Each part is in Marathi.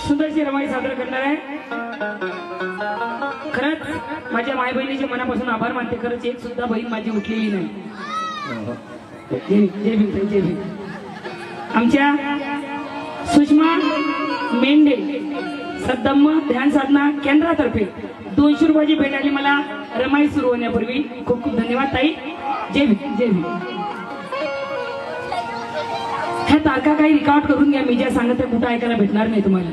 सुंदरशी रमाई सादर करणार आहे। खरंच माझ्या माय बहिणीचे मनापासून आभार मानते। खरंच एक सुद्धा बहीण माझी उठलेली नाही। जय भीम जय भीम। आमच्या सुषमा मेंढे सद्धम्म ध्यान साधना केंद्रातर्फे 200 रुपयाची भेट आली मला रमाई सुरू होण्यापूर्वी। खूप खूप धन्यवाद ताई। जय भीम जय भीम। ह्या तारखा काही रेकॉर्ड करून घ्या। मी ज्या सांगत आहे कुठं ऐकायला भेटणार नाही तुम्हाला।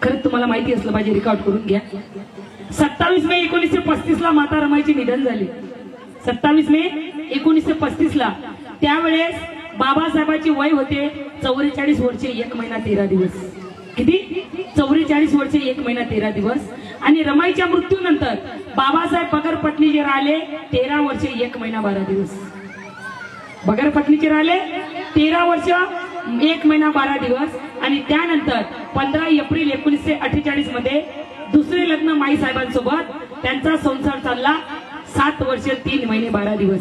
खरंच तुम्हाला माहिती असलं पाहिजे, रेकॉर्ड करून घ्या। 27 मे 1935 ला माता रमाईचे निधन झाले। 27 मे 1935 ला। त्यावेळेस बाबासाहेबांची वय होते 44 वर्षे 1 महिना 13 दिवस। किती? 44 वर्षे 1 महिना 13 दिवस। आणि रमाईच्या मृत्यूनंतर बाबासाहेब बगरपटणीचे राहिले 13 वर्षे 1 महिना 12 दिवस। बगरपटणीचे राहिले 13 वर्ष 1 महिना 12 दिवस। आणि त्यानंतर 15 एप्रिल 1948 मध्ये दुसरे लग्न माई साहेबांसोबत। त्यांचा संसार चालला 7 वर्ष 3 महिने 12 दिवस।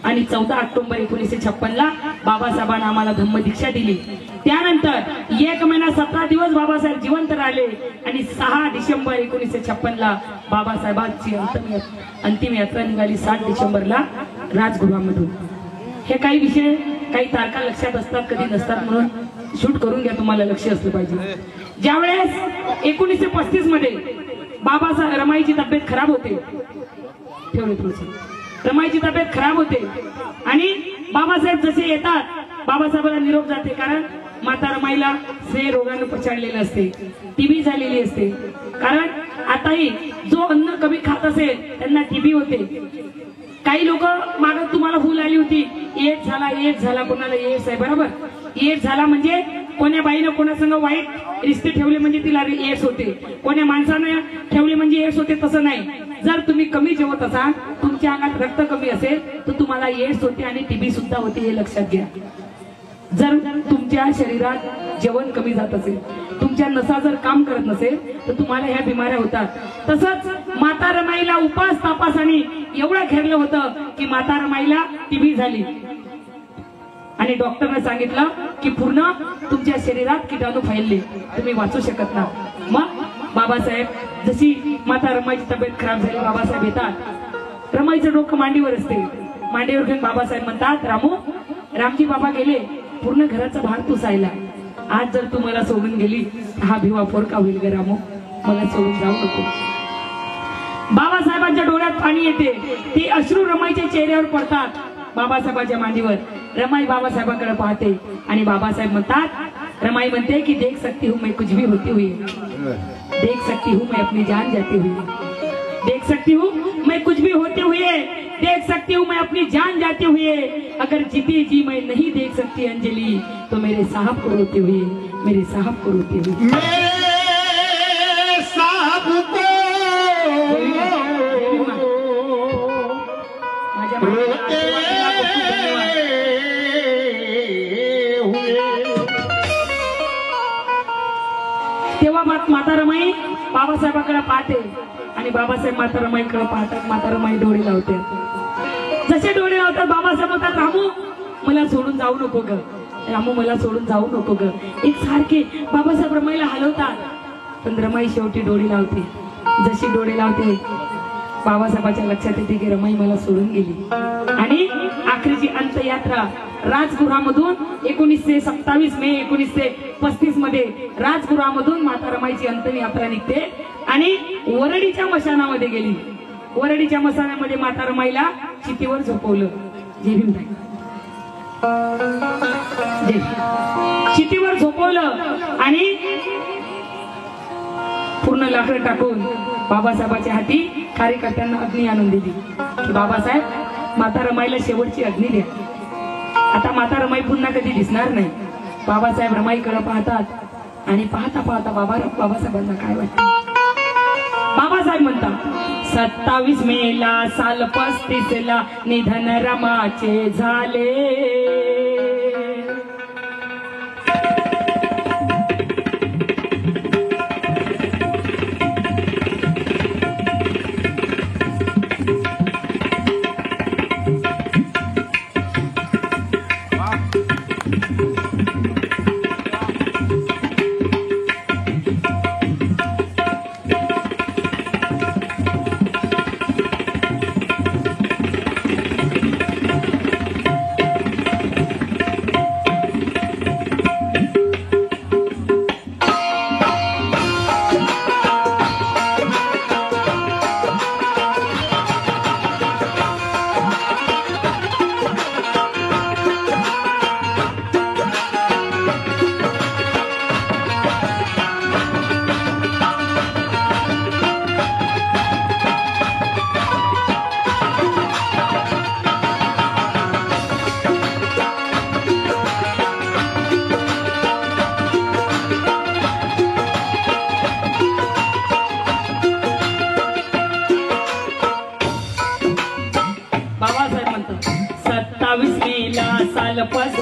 आणि 14 ऑक्टोबर 1956 ला बाबासाहेबांना आम्हाला धम्मदीक्षा दिली। त्यानंतर 1 महिना 17 दिवस बाबासाहेब जिवंत राहिले। आणि 6 डिसेंबर 1956 ला बाबासाहेबांची अंतिम यात्रा निघाली 7 डिसेंबरला राजगृहामधून। हे काही विषय काही तारखा लक्षात असतात, कधी नसतात, म्हणून शूट करून घ्या, तुम्हाला लक्ष असलं पाहिजे। ज्यावेळेस 1935 मध्ये बाबासाहेब रमाईची तब्येत खराब होते, ठेवले थोडंसं, रमाईची तब्येत खराब होते आणि बाबासाहेब जसे येतात बाबासाहेबांना निरोप जाते। कारण माता रमाईला श्रेय रोगानं पछाडलेलं असते, टीबी झालेली असते। कारण आताही जो अन्न कमी खात असेल त्यांना टीबी होते। काही लोक मागत तुम्हाला फुल आली होती, एड्स झाला कोणाला एड्स आहे, बरोबर? एड्स झाला म्हणजे कोण्या बाईनं कोणासंग वाईट रिश्ते ठेवले म्हणजे तिला एड्स होते, कोण्या माणसानं ठेवले म्हणजे एड्स होते, तसं नाही। जर तुम्ही कमी जेवत असाल, तुमच्या अंगात रक्त कमी असेल तर तुम्हाला एड्स होते आणि टीबी सुद्धा होते, हे लक्षात घ्या। जर तुमच्या शरीरात जेवण कमी जात असेल, तुमच्या नसा जर काम करत नसेल तर तुम्हाला ह्या बिमाऱ्या होतात। तसंच माता रमाईला उपास तापासाने एवढं घेरलं होतं की माता रमाईला टीबी झाली आणि डॉक्टरने सांगितलं की पूर्ण तुमच्या शरीरात किटाणू फैलले, तुम्ही वाचू शकत नाही। मग बाबासाहेब जशी माता रमाईची तब्येत खराब झाली, बाबासाहेब येतात, रमाईचं डोकं मांडीवर असते, मांडीवर घेऊन बाबासाहेब म्हणतात, रामजी बाबा गेले, पूर्ण घराचा भार तू सायला, आज जर तू मला सोडून गेली हा भिवा पोरका होईल ग रामू, मला सोडून जाऊ नको। बाबासाहेबांच्या डोळ्यात पाणी येते, ते अश्रू रमाईच्या चेहऱ्यावर पडतात बाबासाहेबांच्या मांडीवर। रमाई बाबासाहेबांकडे पाहते आणि बाबासाहेब म्हणतात, रमाई म्हणते की देख सकती हूँ मैं कुछ भी होती हुई, देख सकती हूँ मैं अपनी जान जाती हुई, देख सकती हूँ मैं कुछ भी होते हुए, देख सकती हूँ मैं अपनी जान जाते हुए, अगर जीती जी मैं नहीं देख सकती अंजलि तो मेरे साहब को रोते हुए, मेरे साहब को रोते हुए, मेरे साहब को रोते हुए। तेव्हा माता रमाई बाबासाहेबांकडे पाहते आणि बाबासाहेब माता रमाईकडे पाहतात, माता रमाई डोळे लावते। जसे डोळे लावतात बाबासाहेब म्हणतात, रामू मला सोडून जाऊ नको ग, रामू मला सोडून जाऊ नको ग। एक सारखे बाबासाहेब रमाईला हलवतात, पण रमाई शेवटी डोळे लावते। जशी डोळे लावते बाबासाहेबांच्या लक्षात येते की रमाई मला सोडून गेली। आणि आखरीची अंत्ययात्रा राजगृहामधून 27 मे 1935 मध्ये राजगृहामधून माता रमाईची अंत्ययात्रा निघते आणि वरडीच्या मशानामध्ये गेली। वरडीच्या मशानामध्ये माता रमाईला चितीवर झोपवलं। जय भीम ताई, जय चितीवर झोपवलं आणि पूर्ण लाकडं टाकून बाबासाहेबांच्या हाती कार्यकर्त्यांना अग्नी आणून दिली की बाबासाहेब माता रमाईला शेवटची अग्नी द्या। आता माता रमाई पुन्हा कधी दिसणार नाही। बाबासाहेब रमाईकडे पाहतात आणि पाहता पाहता बाबासाहेबांना काय वाटतं, बाबासाहेब म्हणतात, 27 मेला साल 35 ला निधन रमाचे झाले।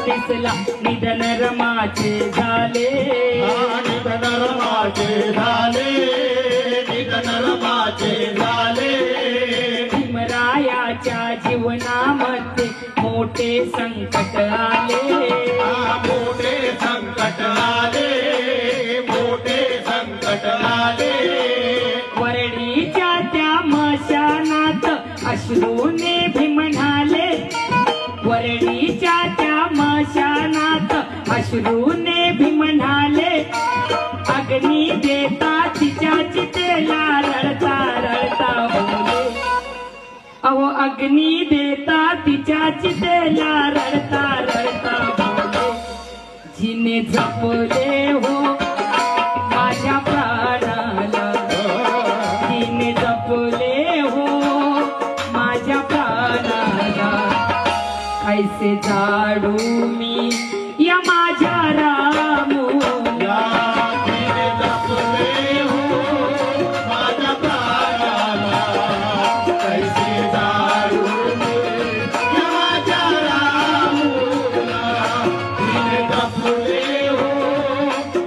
35ला निधन रमाचे झाले. निधन रमाचे झाले, निधन रमाचे झाले. भीमरायाच्या जीवनामध्ये मोठे संकट आले. मोठे संकट आले, मोठे संकट आले. वरडीच्या त्या मशानात अश्रूने भीम म्हणाले. वरडीच्या त्या मशानात अश्रूने भीम म्हणाले. अग्नी देता तिच्या चितेला रडता रडता बोले. अहो अग्नी देता तिच्या चितेला रडता रडता बोले. जिने जपले हो माझ्या प्राणाला, जिने जपले हो माझ्या प्राणाला. कैसे जाडू मी या माझ्या रामूला. जिने जपले हो माझ्या प्राणाला. कैसे जाडू मी या माझ्या रामूला. जिने जपले हो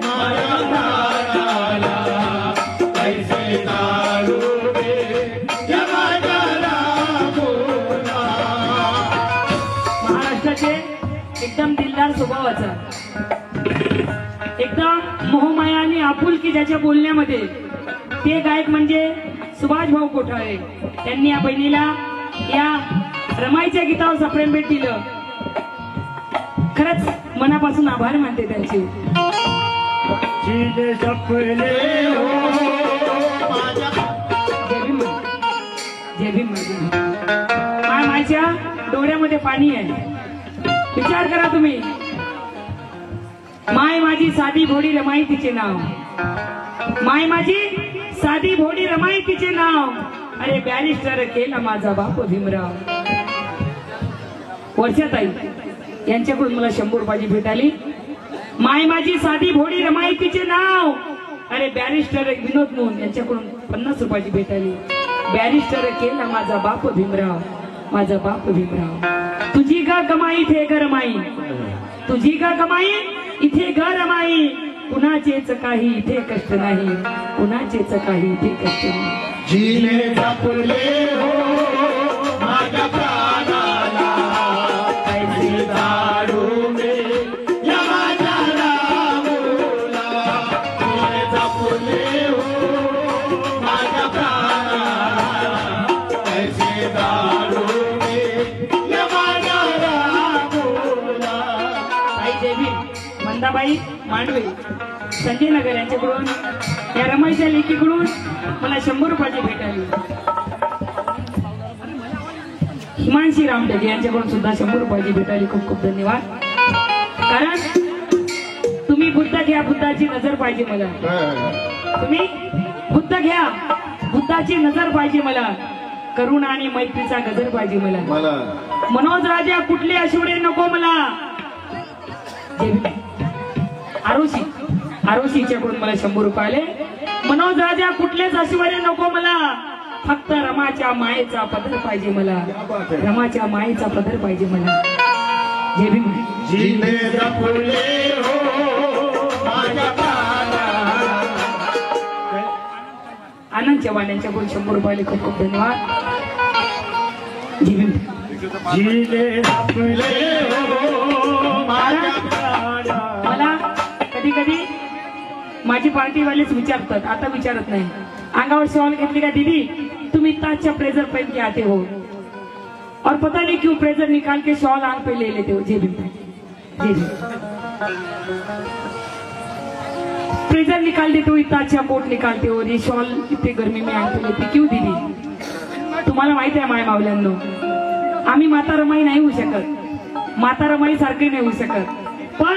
माझ्या प्राणाला. कैसे जाडू मी या माझ्या रामूला. महाराष्ट्राचे एकदम दिलदार स्वभावाचा, एकदम मोहमाया आणि आपुलकी ज्याच्या बोलण्यामध्ये, ते गायक म्हणजे सुभाष भाऊ कोठाळे. त्यांनी या बहिणीला या रमाईच्या गीतावर प्रेम भेट दिलं. खरंच मनापासून आभार मानते त्यांचे. जिने जपले हो माझ्या जय भीम, जय भीम, जय भीम. मायच्या डोळ्यामध्ये पाणी आहे. विचार करा तुम्ही. माय माझी साधी भोडी रमाई तिचे नाव. माय माझी साधी भोडी रमाई तिचे नाव. अरे बॅरिस्टर केला माझा बाप भीमराव. वर्षाताई यांच्याकडून मला 100 रुपयाची भेट आली. माय माझी साधी भोडी रमाई तिचे नाव. अरे बॅरिस्टर विनोद मोहन यांच्याकडून 50 रुपयाची भेट आली. बॅरिस्टर केला माझा बाप भीमराव, माझा बाप भीमराव. तुझी का कमाई इथे ग रमाई, तुझी का कमाई इथे ग रमाई. कुणाचेच काही इथे कष्ट नाही, कुणाचेच काही इथे कष्ट नाही. जिने जपले हो माझ्या प्राणाला. कैसे जाडू मी या माझ्या रामूला. जिने जपले हो माझ्या प्राणाला. कैसे जाडू मी या माझ्या रामूला. आई देवी मंदाबाई मांडवे संजय नगर यांच्याकडून या रमाईच्या लेखीकडून मला 100 रुपयाची भेट आली. हिमांशी रामटेके यांच्याकडून सुद्धा 100 रुपयाची भेट आली. खूप खूप धन्यवाद. कारण तुम्ही बुद्ध घ्या, बुद्धाची नजर पाहिजे मला. तुम्ही बुद्ध घ्या, बुद्धाची नजर पाहिजे मला. करुणा आणि मैत्रीचा गजर पाहिजे मला. मनोज राजा कुठले अशिवडे नको मला. आरोशी आरोशीच्याकडून मला 100 रुपये आले. मनोज राजा कुठलेच अशिवडे नको मला. फक्त रमाच्या मायेचा पदर पाहिजे मला. रमाच्या मायेचा पदर पाहिजे मला. जय भीम. जिने जपले हो माझ्या प्राणाला. आनंद चव्हाण यांच्याकडून 100 रुपये आले. खूप खूप धन्यवाद. जय भीम. जिने जपले हो माझ्या प्राणाला. मला कधी कधी माझी पार्टीवालेच विचारतात, आता विचारत नाही. अंगावर शॉल घेतली का दीदी, तुम इतना अच्छा प्रेजर पहन के आते हो और पता नहीं क्यों प्रेजर निकाल के शॉल आंख पे ले लेते हो. जय भीम. जय भीम. प्रेजर निकाल देते हो, इतना अच्छा कोट निकालते हो, ये शॉल इतने गर्मी में आंख पे लेते क्यों दीदी. तुम्हाला माहिती आहे माय मावल्यांनो, आम्ही माता रमाई नाही होऊ शकत, माता रमाई सारखी नाही होऊ शकत. पण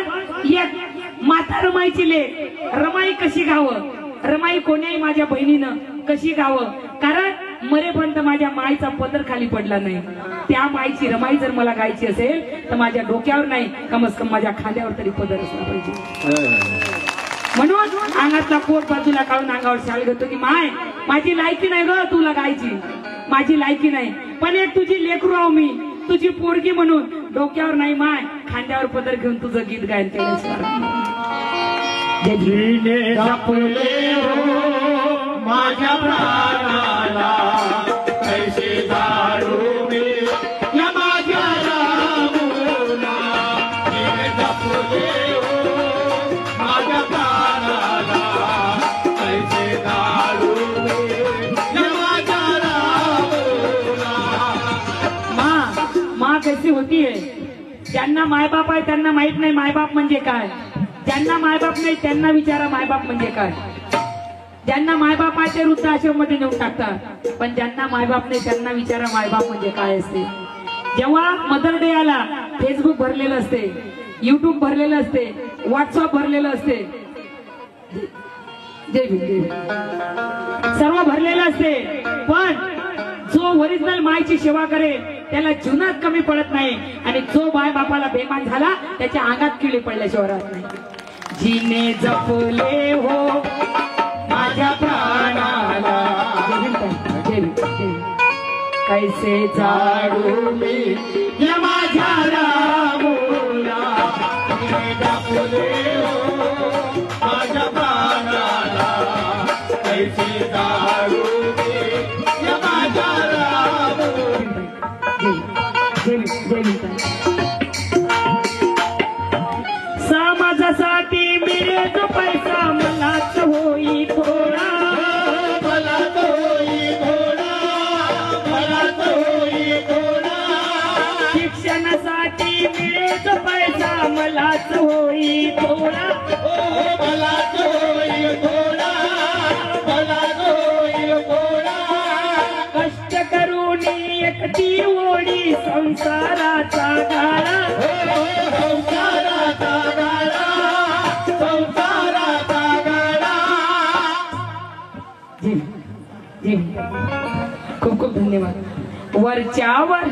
एक माता रमाईची लेक रमाई कशी गावं, रमाई कोण्याही माझ्या बहिणीनं कशी गावं. कारण मरेपर्यंत माझ्या माईचा पदर खाली पडला नाही. त्या माईची रमाई जर मला गायची असेल तर माझ्या डोक्यावर नाही, कमस कम माझ्या खांद्यावर तरी पदर असला पाहिजे. म्हणून अंगातला कोट बाजूला काढून अंगावर शाल घेतो की माय माझी लायकी नाही ग तुला गायची, माझी लायकी नाही. पण एक तुझी लेकरू आहो मी, तुझी पोरगी म्हणून डोक्यावर नाही माय, खांद्यावर पदर घेऊन तुझं गीत गायन केल्याशिवाय जिने जपले हो माझ्या प्राणाला कैसे जाडू मी या माझ्या रामूला जिने जपले हो माझ्या प्राणाला कैसे जाडू मी या माझ्या रामूला माँ कैसी होती है? ज्यांना मायबाप आहे त्यांना माहित नाही मायबाप म्हणजे काय. ज्यांना मायबाप नाही त्यांना विचारा मायबाप म्हणजे काय. ज्यांना मायबाप आहे ते वृद्धाश्रम मध्ये नेऊन टाकतात, पण ज्यांना मायबाप नाही त्यांना विचारा मायबाप म्हणजे काय असते. जेव्हा मदर डे आला, फेसबुक भरलेलं असते, युट्यूब भरलेलं असते, व्हॉट्सअप भरलेलं असते, जय भीम जय भीम, सर्व भरलेलं असते. पण जो ओरिजिनल मायची सेवा करेल त्याला जीवनात कमी पडत नाही, आणि जो माय बापाला बेमान झाला त्याच्या अंगात किळी पडल्याशिवाय राहत नाही. जिने जपले हो माझ्या प्राणाला जय भीम, जय भीम. कैसे जाडू मी या माझ्या रामूला जिने जपले हो माझ्या प्राणाला कैसे जाडू मी या माझ्या रामूला समाजासाठी मिळे तो पैसा मलाच होई थोडा, मलाच होई थोडा, मलाच होई थोडा. शिक्षणासाठी मिळे तो पैसा मलाच होई थोडा, मलाच होई थोडा, मलाच होई थोडा. कष्ट करून एकटी ओढी संसाराचा गाळा, संसाराचा गाडा, संसाराचा गाडा. खूप खूप धन्यवाद. वरच्यावर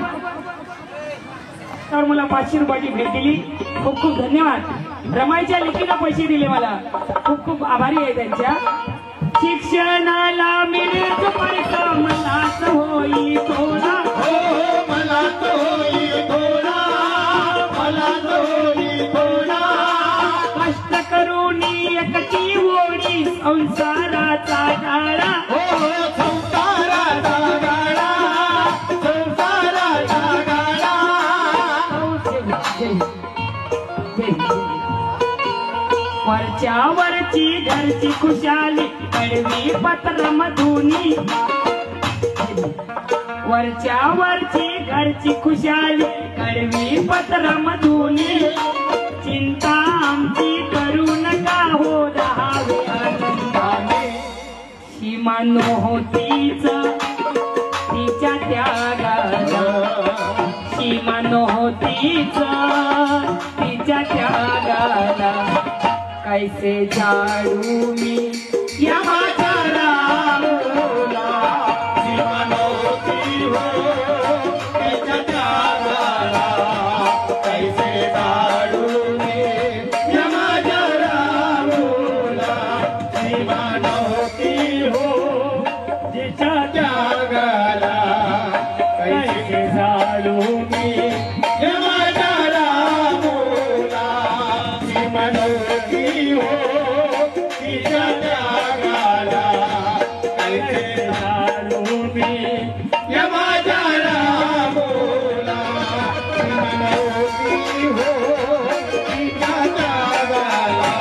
तर मला 500 रुपयाची भेट दिली, खूप खूप धन्यवाद. रमाईच्या लेकीला पैसे दिले मला, खूप खूप आभारी आहे त्यांच्या. शिक्षणाला मिळे तो पैसा मलाच होई थोडा, मलाच होई थोडा, मलाच होई थोडा. कष्ट करून एकटी ओढी संसाराचा गाळा, संसाराचा गाडा, संसाराचा गाडा. वरच्यावरची घरची खुशाली कडवी पत्र मधुनी, वरच्यावरची घरची खुशाली कडवी पत्र मधुनी. चिंता आमची करू नका हो राहावे आनंदाने, सीमा नव्हतीच तिच्या त्यागाला, सीमा नव्हतीच तिच्या त्यागाला. कैसे जाडू मी या माझ्या रामूला, सीमा नव्हती हो तिच्या त्यागाला. कैसे जाडू मी या माझ्या रामूला, सीमा नव्हती हो तिच्या त्यागाला. कैसे जाडू मी या माझ्या रामूला, सीमा नव्हती हो तिच्या त्यागाला. कैसे जाडू मी या माझ्या रामूला, सीमा नव्हती हो तिच्या त्यागाला.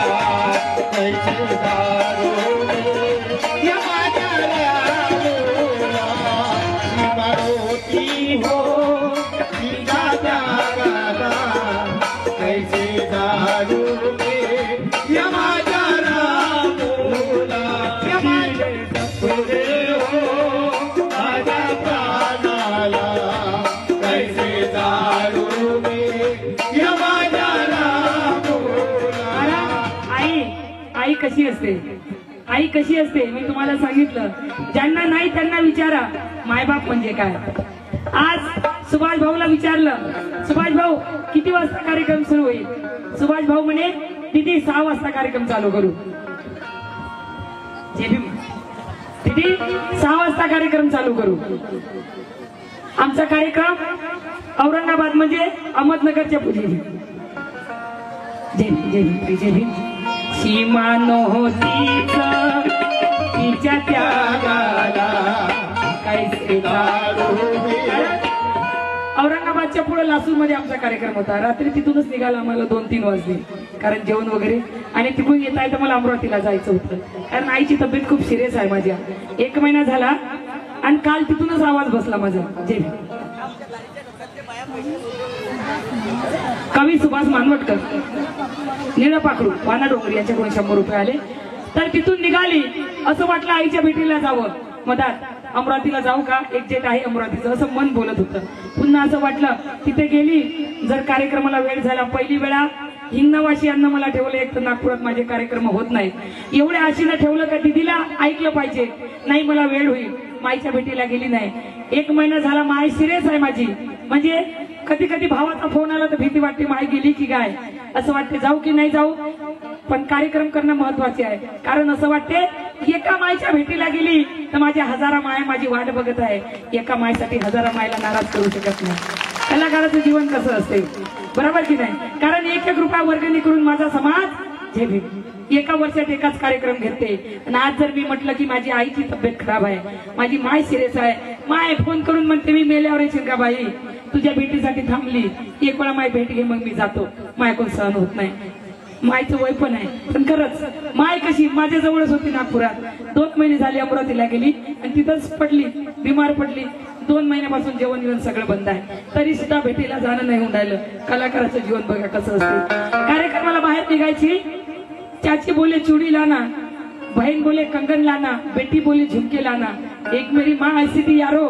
कैसे जाडू मी या माझ्या रामूला, सीमा नव्हती हो तिच्या त्यागाला. कैसे जाडू मी या माझ्या रामूला. जिने जपले हो माझ्या प्राणाला, कैसे जाडू मी या माझ्या रामूला. आई कशी असते, आई कशी असते मी तुम्हाला सांगितलं. ज्यांना नाही त्यांना विचारा मायबाप म्हणजे काय. आज सुभाष भाऊला विचारलं, सुभाष भाऊ किती वाजता कार्यक्रम सुरू होईल? सुभाष भाऊ म्हणे दीदी 6 वाजता कार्यक्रम चालू करू. दीदी 6 वाजता कार्यक्रम चालू करू. आमचा कार्यक्रम औरंगाबाद म्हणजे अहमदनगरच्या पुढे जय भीम जय भीम जय भीम. सीमा नव्हतीच तिच्या त्यागाला कैसे औरंगाबादच्या पुढे लासूर मध्ये आमचा कार्यक्रम होता. रात्री तिथूनच निघाला आम्हाला 2-3 वाजले कारण जेवण वगैरे. आणि तिकडून येता येता मला अमरावतीला जायचं होतं कारण आईची तब्येत खूप सिरियस आहे माझ्या. 1 महिना झाला आणि काल तिथूनच आवाज बसला माझा. जय भीम. कवी सुभाष मानवटकर निळा पाखरू वाना डोंगरी यांच्याकडून 100 रुपये आले. तर तिथून निघाली असं वाटलं आईच्या भेटीला जावं. मधात अमरावतीला जाऊ का, एक्झॅक्ट आहे अमरावतीचं असं मन बोलत होतं. पुन्हा असं वाटलं तिथे गेली जर कार्यक्रमाला वेळ झाला. पहिली वेळा हिंगणवासियांना मला ठेवलं. एक तर नागपुरात माझे कार्यक्रम होत नाहीत. एवढ्या आशेनं ठेवलं का दिदीला ऐकलं पाहिजे. नाही मला वेळ होईल. माईच्या भेटीला गेली नाही. 1 महिना झाला. माय सिरियस आहे माझी. म्हणजे कधी कधी भावाचा फोन आला तर भीती वाटते माय गेली की काय असं वाटते. जाऊ की नाही जाऊ पण कार्यक्रम करणं महत्वाचे आहे. कारण असं वाटते एका मायच्या भेटीला गेली तर माझ्या 1000 माया माझी वाट बघत आहे. एका मायसाठी 1000 मायला नाराज करू शकत नाही. कलाकाराचं जीवन कसं असते बरोबर की नाही. कारण 1-1 रुपया वर्गणी करून माझा समाज जय भीम एका वर्षात एकाच कार्यक्रम घेते. आणि आज जर मी म्हटलं की माझी आईची तब्येत खराब आहे, माझी माय सिरियस आहे, माय फोन करून म्हणते मी मेल्यावर येशील का बाई, तुझ्या भेटीसाठी थांबली. 1 वेळा माय भेट घे मग मी जातो. माय कोण सहन होत नाही. मायचं वय पण आहे पण खरंच माय कशी माझ्या जवळच होती नागपुरात. 2 महिने झाले अमरावतीला गेली आणि तिथंच पडली, बिमार पडली. 2 महिन्यापासून जेवण जेवण सगळं बंद आहे. तरी सुद्धा भेटीला जाणं नाही होऊन राहिलं. कलाकाराचं जीवन बघा कसं असतं. कार्यक्रमाला बाहेर निघायची. चाची बोले चूड़ी लाना, बहन बोले कंगन लाना, बेटी बोले झुमके लाना. एक मेरी माँ ऐसी थी यारो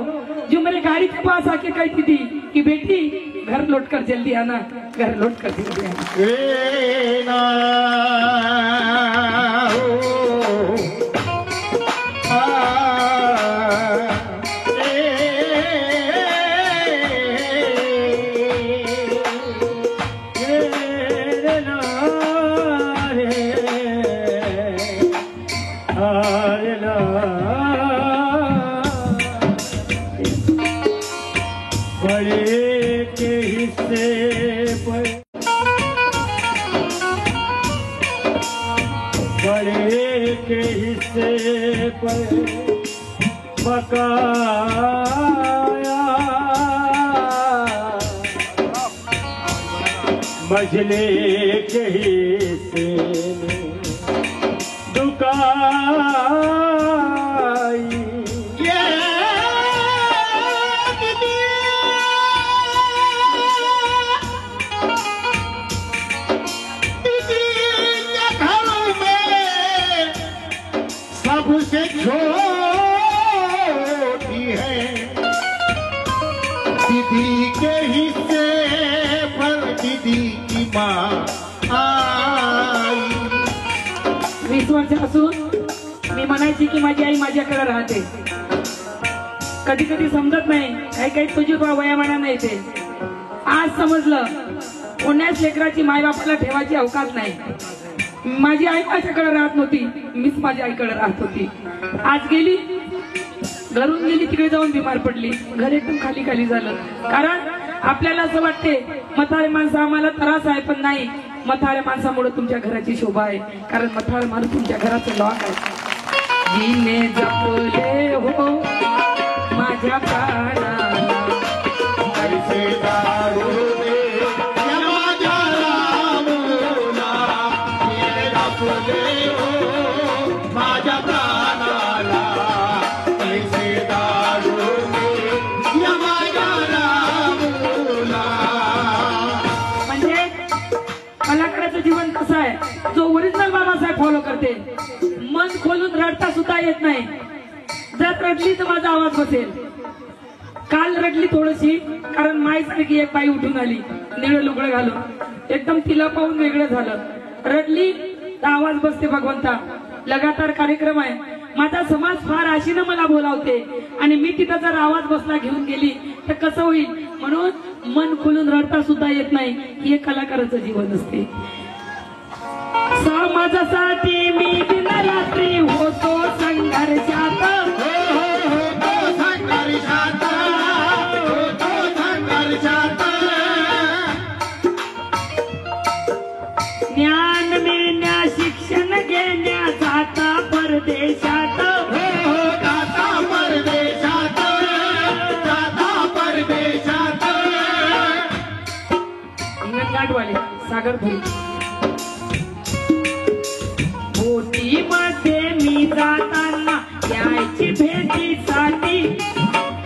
जो मेरे गाड़ी के पास आके कहती थी कि बेटी घर लौट कर जल्दी आना, घर लौट कर जल्दी आना. बड़े के हिस्से पर, बड़े के हिस्से पर पकाया, मझले के हिस्से में दुकाई. सबसे छोटी है दीदी के हिस्से पर दीदी की माँ आई. 20 वर्ष असून मी म्हणायची की माझी आई माझ्याकडे राहते. कधी कधी समजत नाही काही काही तुझी वयामाना नाही ते. आज समजलं पुण्याच लेकराची मायबापाला ठेवायची अवकाश नाही. माझी आई माझ्याकडे राहत नव्हती, मीच माझ्या आईकडे राहत होती. आज गेली घरून गेली तिकडे जाऊन बिमार पडली. घर एकदम खाली खाली झालं. कारण आपल्याला असं वाटते म्हातारे माणसं आम्हाला त्रास आहे पण नाही. म्हाताऱ्या माणसामुळे तुमच्या घराची शोभा आहे. कारण म्हातारे माणूस तुमच्या घराचं लॉक आहे. जिने जपले हो माझ्या प्राणाला कैसे दारू दे या माझ्या रामूला, जिने जपले हो माझ्या प्राणाला, कैसे दारू दे या माझ्या रामूला. म्हणजे कलाकाराचं जीवन कसं आहे. जो ओरिजिनल बाबासाहेब फॉलो करते. मन खोलून रडता सुद्धा येत नाही. जर रडली तर माझा आवाज बसेल. काल रडली थोडीशी कारण माईसारखी एक बाई उठून आली निळं लुगडं घालून. एकदम तिला पाहून वेगळं झालं. रडली तर आवाज बसते भगवंता. लगातार कार्यक्रम आहे. माझा समाज फार आशेनं मला बोलावते आणि मी तिथं जर आवाज बसला घेऊन गेली तर कसं होईल. म्हणून मन खोलून रडता सुद्धा येत नाही. हे कलाकाराचं जीवन असते. समाजासाठी मी दिन रात्री होतो संघर्षात, होतो संघर्षात, होतो संघर्षात. परदेशात जाता परदेशात जाता परदेशात इंगणघाटवाले सागर भोई बोटीमध्ये मी जाताना यायची भेटीसाठी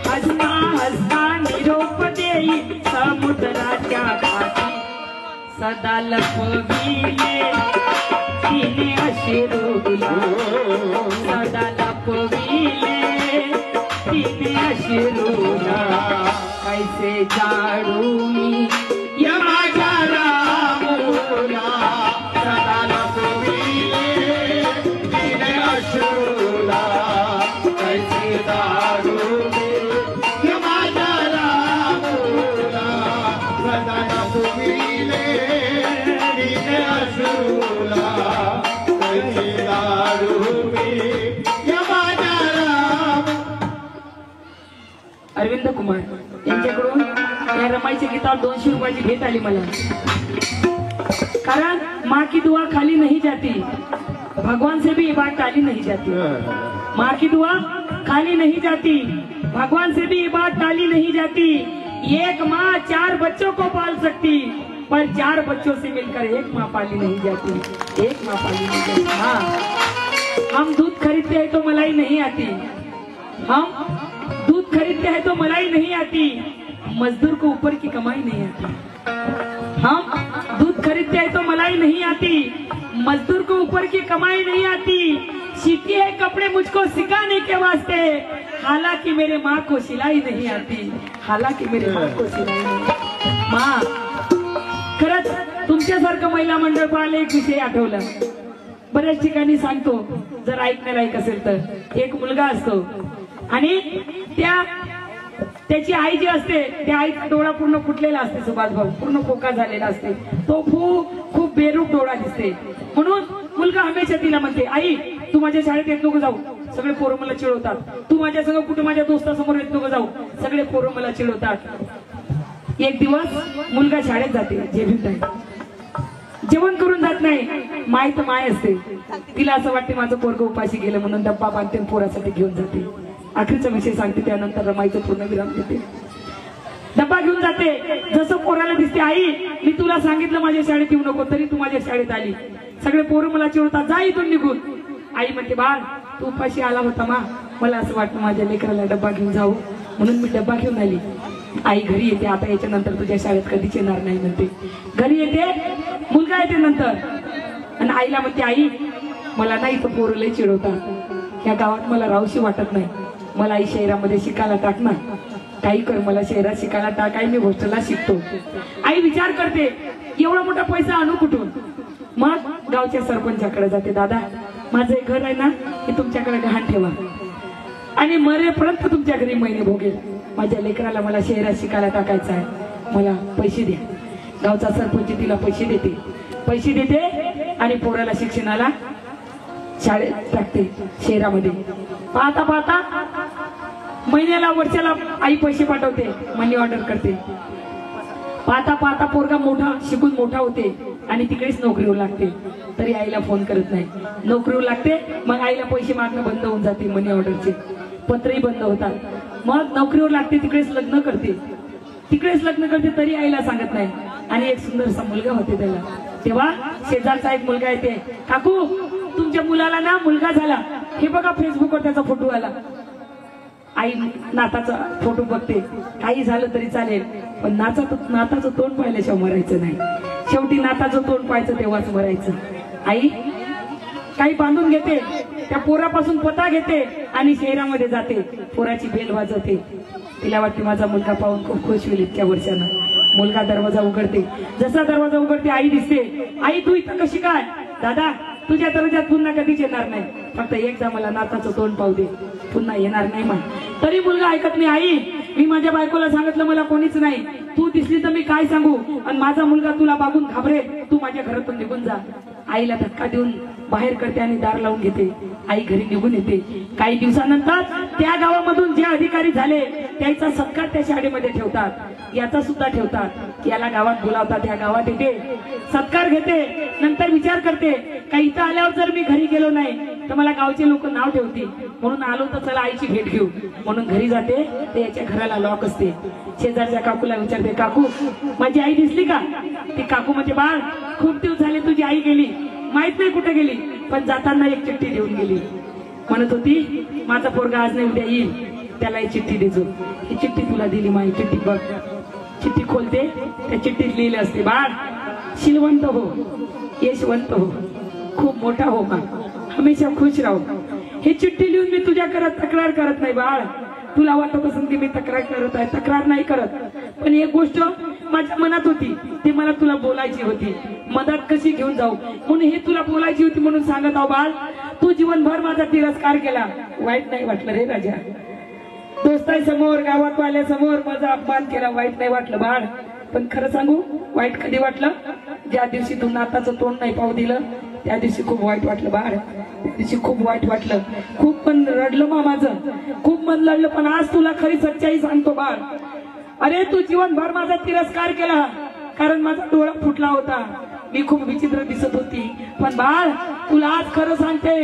हसता हसता निरोप देई समुद्राच्या काठी सदा लपविले तिने अश्रूला सदा लपविले तिने अश्रूला कैसे जाडू मी या माझ्या रामूला सदा लपविले तिने अश्रूला कैसे दारू दे या माझ्या रामूला सदा लपविले तिने अश्रूला कैसे दारू दे या माझ्या राम. अरविंद कुमार यांच्याकडून या रमाईच्या गीतावर 200 रुपयाची भेट आली मला. कारण माँ की दुआ खाली नहीं जाती, भगवान से भी ये बात टाली नहीं जाती. माँ की दुआ खाली नहीं जाती, भगवान से भी ये बात टाली नहीं जाती. एक माँ 4 बच्चों को पाल सकती, पर 4 बच्चों से मिलकर एक माँ पाली नहीं जाती. एक माँ पाली नहीं जाती. हाँ, हम दूध खरीदते हैं तो मलाई नहीं आती. हम दूध खरीदते हैं तो मलाई नहीं आती. मजदूर को ऊपर की कमाई नहीं आती. हम दूध खरीदते हैं तो मलाई नहीं आती. मजदूर को ऊपर की कमाई नहीं आती. सीती है कपड़े मुझको सिखाने के वास्ते, हालांकि मेरे माँ को सिलाई नहीं आती. हालांकि मेरे माँ को सिलाई नहीं. माँ, खरंच तुमच्यासारखं महिला मंडळ पाहिलं एक विषय आठवला. बऱ्याच ठिकाणी सांगतो, जर ऐकण्यालायक असेल तर. एक मुलगा असतो आणि त्याची आई जी असते त्या आईचा डोळा पूर्ण फुटलेला असते. सुभाष भाऊ पूर्ण पोका झालेला असते. तो खूप बेरूप डोळा दिसते. म्हणून मुलगा हमेशा तिला म्हणते, आई तू माझ्या शाळेत येत नको जाऊ, सगळे पोरं मला चिडवतात. तू माझ्या सगळं कुठे माझ्या दोस्तासमोर येत नको जाऊ, सगळे पोरं मला चिडवतात. एक दिवस मुलगा शाळेत जाते, जेवण करून जात नाही. माय तर माय असते. तिला असं वाटते माझं पोरगं उपाशी गेलं म्हणून डब्बा बांधते पोरासाठी घेऊन जाते. अखेरचा विषय सांगते, त्यानंतर रमाईचं पूर्ण विराम देते. डब्बा घेऊन जाते. जसं पोराला दिसते, आई मी तुला सांगितलं माझ्या शाळेत येऊ नको, तरी तू माझ्या शाळेत आली. सगळे पोरं मला चिडवतात, जा इथून निघून. आई म्हणते, बाळ तू उपाशी आला होता मा, मला असं वाटतं माझ्या लेकराला डब्बा घेऊन जाऊ म्हणून मी डब्बा घेऊन आली. आई घरी येते, आता याच्यानंतर तुझ्या शाळेत कधीच येणार नाही म्हणते. घरी येते, मुलगा येते नंतर आणि आईला म्हणते, आई मला नाही इथं पोरं लय चिडवतात, या गावात मला राहूशी वाटत नाही, मला आई शहरामध्ये शिकायला टाक ना, काही कर मला शहरात शिकायला टाक, आई मी हॉस्टेलला शिकतो. आई विचार करते एवढा मोठा पैसा आणू कुठून. मग गावच्या सरपंचाकडे जाते, दादा माझं एक घर आहे ना, हे तुमच्याकडे गहाण ठेवा आणि मरेपर्यंत तुमच्या घरी महिने भोगेल. माझ्या लेकराला मला शहरात शिकायला टाकायचं आहे, मला पैसे द्या. गावचा सरपंच तिला पैसे देते आणि पोराला शिक्षणाला शाळेत टाकते शहरामध्ये. पाहता पाहता महिन्याला वर्षाला आई पैसे पाठवते, मनी ऑर्डर करते. पाहता पाहता पोरगा मोठा शिकून मोठा होते आणि तिकडेच नोकरीवर लागते. तरी आईला फोन करत नाही. नोकरीवर लागते, मग आईला पैसे मागणं बंद होऊन जाते, मनी ऑर्डरचे पत्रही बंद होतात. मग नोकरीवर लागते, तिकडेच लग्न करते, तरी आईला सांगत नाही. आणि एक सुंदरसा मुलगा होते त्याला. तेव्हा शेजारचा एक मुलगा येते, काकू तुमच्या मुलाला ना मुलगा झाला, हे बघा फेसबुकवर त्याचा फोटो आला. आई नाताचा फोटो बघते, काही झालं तरी चालेल पण नाताचं तोंड पाहिल्याशिवाय मरायचं नाही. शेवटी नाताचं तोंड पाहायचं तेव्हाच मरायचं. आई काही बांधून घेते, त्या पोरापासून पता घेते आणि शहरामध्ये जाते, पोराची बेल वाजवते. तिला वाटते माझा मुलगा पाहून खूप खुश होईल इतक्या वर्षानं. मुलगा दरवाजा उघडते, जसा दरवाजा उघडते आई दिसते. आई तू इथं कशी काय? दादा तुझ्या दरवाजात पुन्हा कधीच येणार नाही, फक्त एकदा मला नाताचं तोंड पाहू दे, पुन्हा येणार नाही म्हण. तरी मुलगा ऐकत नाही. आई मी माझ्या बायकोला सांगितलं मला कोणीच नाही, तू दिसली तर मी काय सांगू, आणि माझा मुलगा तुला बघून घाबरेल, तू माझ्या घरातून निघून जा. आईला धक्का देऊन बाहेर करते आणि दार लावून घेते. आई घरी निघून येते. काही दिवसानंतर त्या गावामधून जे अधिकारी झाले त्याचा सत्कार त्या शाळेमध्ये ठेवतात, याचा सुद्धा ठेवतात. याला गावात बोलावतात, या गावात येते, सत्कार घेते. नंतर विचार करते का इथं आल्यावर जर मी घरी गेलो नाही तर मला गावचे लोक नाव ठेवतील, म्हणून आलो तर चला आईची भेट घेऊ. म्हणून घरी जाते तर याच्या घराला लॉक असते. शेजारच्या काकूला विचारते, काकू माझी आई दिसली का? ती काकू म्हणजे, बाळ खूप दिवस झाले तुझी आई गेली, माहित नाही कुठे गेली, पण जाताना एक चिठ्ठी देऊन गेली. म्हणत होती माझा पोरगा आज नाही उद्या येईल, त्याला ही चिठ्ठी देजो. ही चिठ्ठी तुला दिली, माझी चिठ्ठी बघ. चिठ्ठी खोलते, त्या चिठ्ठीत लिहिले असते, बाळ शीलवंत हो, यशवंत हो, खूप मोठा हो, हमेशा खुश राहो. ही चिठ्ठी लिहून मी तुझ्या करत तक्रार करत नाही बाळ. तुला वाटत असेल की मी तक्रार करत आहे, तक्रार नाही करत, पण एक गोष्ट माझ्या मनात होती, ती मला तुला बोलायची होती. मदत कशी घेऊन जाऊ म्हणून हे तुला बोलायची होती, म्हणून सांगत आहो बाळ. तू जीवनभर माझा तिरस्कार केला, वाईट नाही वाटलं रे राजा. दोस्तांसमोर, गावातवाल्यासमोर माझा अपमान केला, वाईट नाही वाटलं बाळ. पण खरं सांगू, वाईट कधी वाटलं? ज्या दिवशी तू नाताचं तोंड नाही पाहू दिलं, त्या दिवशी खूप वाईट वाटलं बाळ. त्या दिवशी खूप वाईट वाटलं, खूप मन रडलं माझं, खूप मन लढलं. पण आज तुला खरी सच्चाई सांगतो बाळ. अरे तू जीवनभर माझा तिरस्कार केला, कारण माझा डोळा फुटला होता, मी खूप विचित्र दिसत होती. पण बाळ तुला आज खरं सांगते,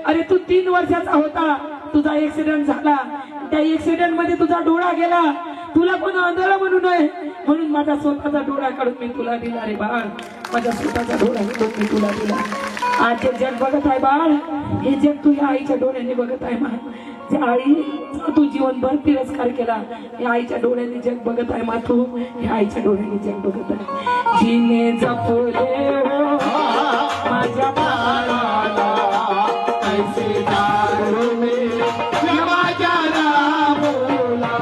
अरे तू 3 वर्षाचा होता, तुझा ऍक्सिडेंट झाला, त्या ऍक्सिडेंट मध्ये तुझा डोळा गेला. तुला कोण आंधळं म्हणू नये म्हणून माझा स्वतःचा डोळा काढून मी तुला दिला रे बाळ. माझा स्वतःचा डोळा काढून मी तुला दिला. आज जे जग बघत आहे बाळ, हे जग तुझ्या आईच्या डोळ्याने बघत आहे. त्या आईचा तू जीवनभर तिरस्कार केला, या आईच्या डोळ्याने जग बघत आहे मातू, या आईच्या डोळ्याने जग बघत आहे. जिने जपले हो माझ्या बाळाला, कैसे दारुणे माझ्या रामूला,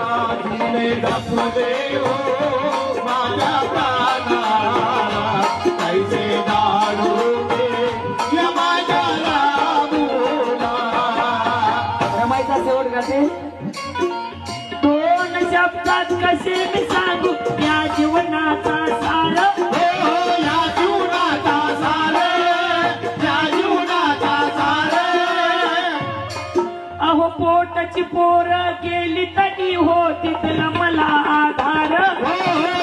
जिने जपले हो माझ्या प्राणाला, कैसे दारुणे माझ्या रामूला. रमाईचा शेवट गाते, 2 शब्दात कसे मी सांगू या जीवनाचा सार. या जीवनाचा सार, या जीवनाचा सार. अहो पोटाची पोर गेली तरी हो तिथला मला आधार.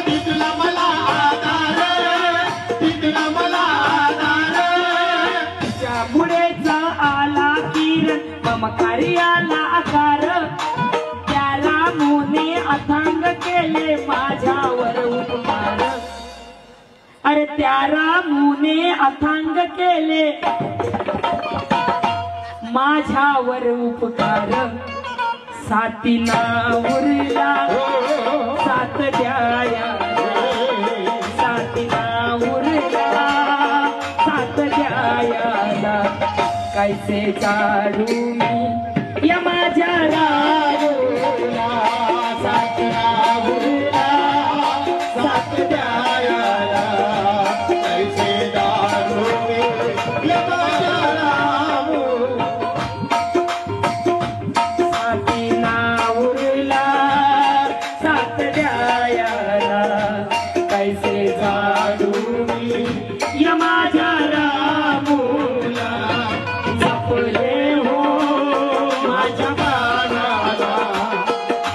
तिथला मला आधार, तिथला मला आधार. तिच्या मुळेचा आला किरण, ममकार्याला आकार. त्याला मोने अथांग केले माझ्यावर उपकार. अरे त्याला मोने अथांग केले माझ्यावर उपकार. साथीना उरला साथ द्याया, साथीना उरला साथ द्यायाला. कैसे चाडू मी या माझ्या रामूला, साथीना उरला साथ द्यायला, कैसे दारुणे माझ्या रामूला. साथीना उरला साथ द्यायाला, कैसे चाडू मी या माझ्या रामूला. जपले हो माझ्या प्राणाला,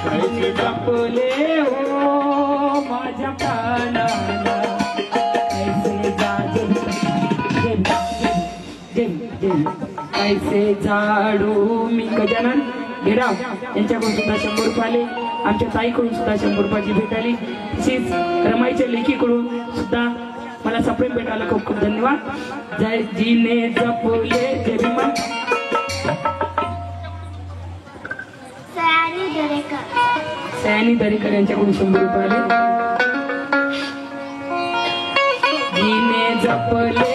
कैसे जपले हो माझ्या प्राणाला. कैसे कैसे झाडू मी. गजानन घेराव यांच्याकडून सुद्धा 100 रुपये आले, आमच्या ताईकडून सुद्धा 100 रुपयाची भेट आली. तशीच रमाईच्या लेखीकडून सुद्धा मला सप्रेम भेट आला. खूप खूप धन्यवाद. जय जीने जपले, जय भीमा. सयानी दरेकर यांच्याकडून 100 रुपये आले. जीने जपले